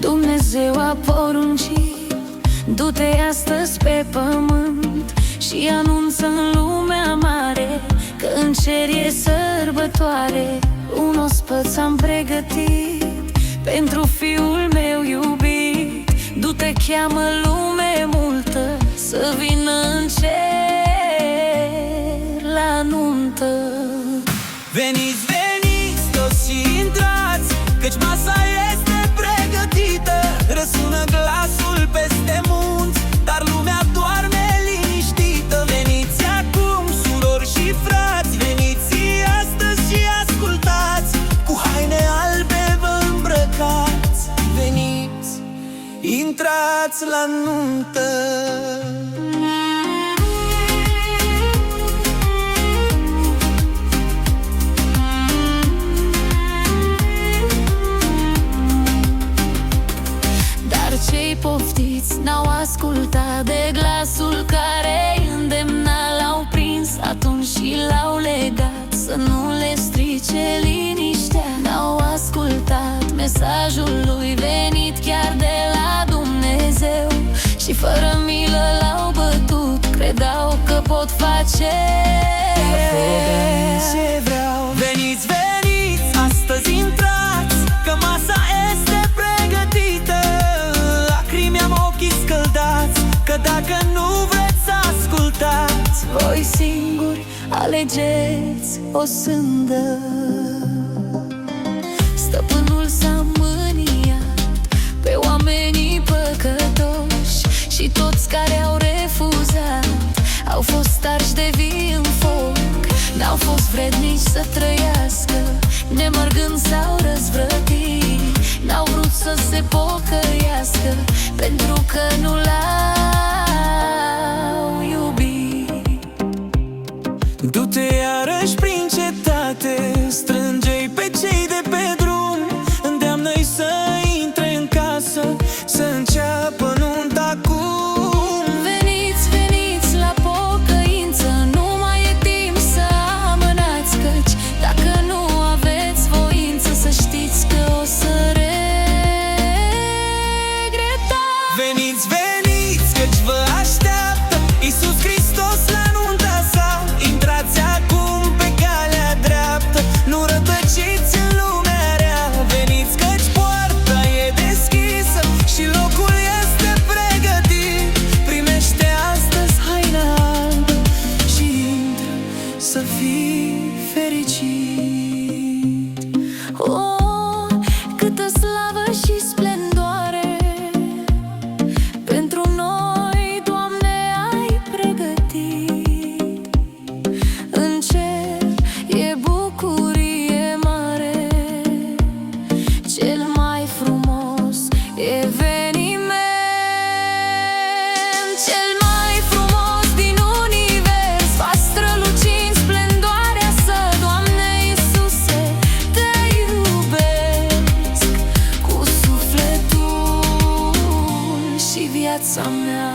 Dumnezeu a poruncit: du-te astăzi pe pământ și anunță în lumea mare că în cer e sărbătoare. Un ospăț am pregătit pentru Fiul meu iubit. Du-te, cheamă lume multă să vină în cer la nuntă. Veniți, veniți toți și intrați, căci masa este pregătită. Răsună glasul peste munți, dar lumea doarme liniștită. Veniți acum, surori și frați, veniți astăzi și ascultați. Cu haine albe vă îmbrăcați, veniți, intrați la nuntă. Cei poftiți n-au ascultat de glasul care îndemna. L-au prins atunci și l-au legat să nu le strice liniștea. N-au ascultat mesajul lui venit chiar de la Dumnezeu și fără milă l-au bătut. Credeau că pot face ce vreau. Veniți, veniți, astăzi intrați, că masa este pregătită. Că dacă nu vreți să ascultați, voi singuri alegeți o sândă. Stăpânul s-a mâniat pe oamenii păcătoși și toți care au refuzat au fost starși de vii în foc. N-au fost vrednici să trăiască, nemărgând s-au răzvrătit. N-au vrut să se pocăiască pentru că nu l-au iubit. Du-te iarăși prin cetate, strânge-i pe cei de pe drum, îndeamnă-i să intre în casă, să înceapă nunta acum. Veniți, veniți la pocăință, nu mai e timp să amânați, căci dacă nu aveți voință, să știți că o să regretați. Veniți, veniți, căci vă așteaptă Iisus Hristos la nunta sa. Intrați acum pe calea dreaptă, nu rătăciți în lumea rea. Veniți, căci poarta e deschisă și locul este pregătit. Primește astăzi haina albă și intră să fii fericit. Oh, câtă slavă și splendoare pentru noi, Doamne, ai pregătit. În cer e bucurie mare, cel mai frumos eveniment. Cel mai frumos din univers va străluci în splendoarea sa. Doamne Iisuse, te iubesc cu sufletul și viața mea.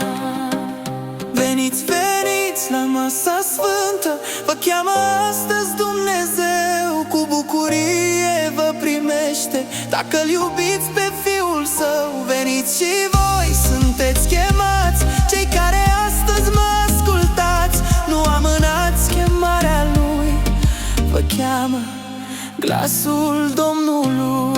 Veniți, veniți la masa sfântă, vă cheamă astăzi Dumnezeu. Cu bucurie vă primește dacă-L iubiți pe Fiul Său. Veniți și voi, sunteți chemați, cei care astăzi mă ascultați. Nu amânați chemarea Lui, vă cheamă glasul Domnului.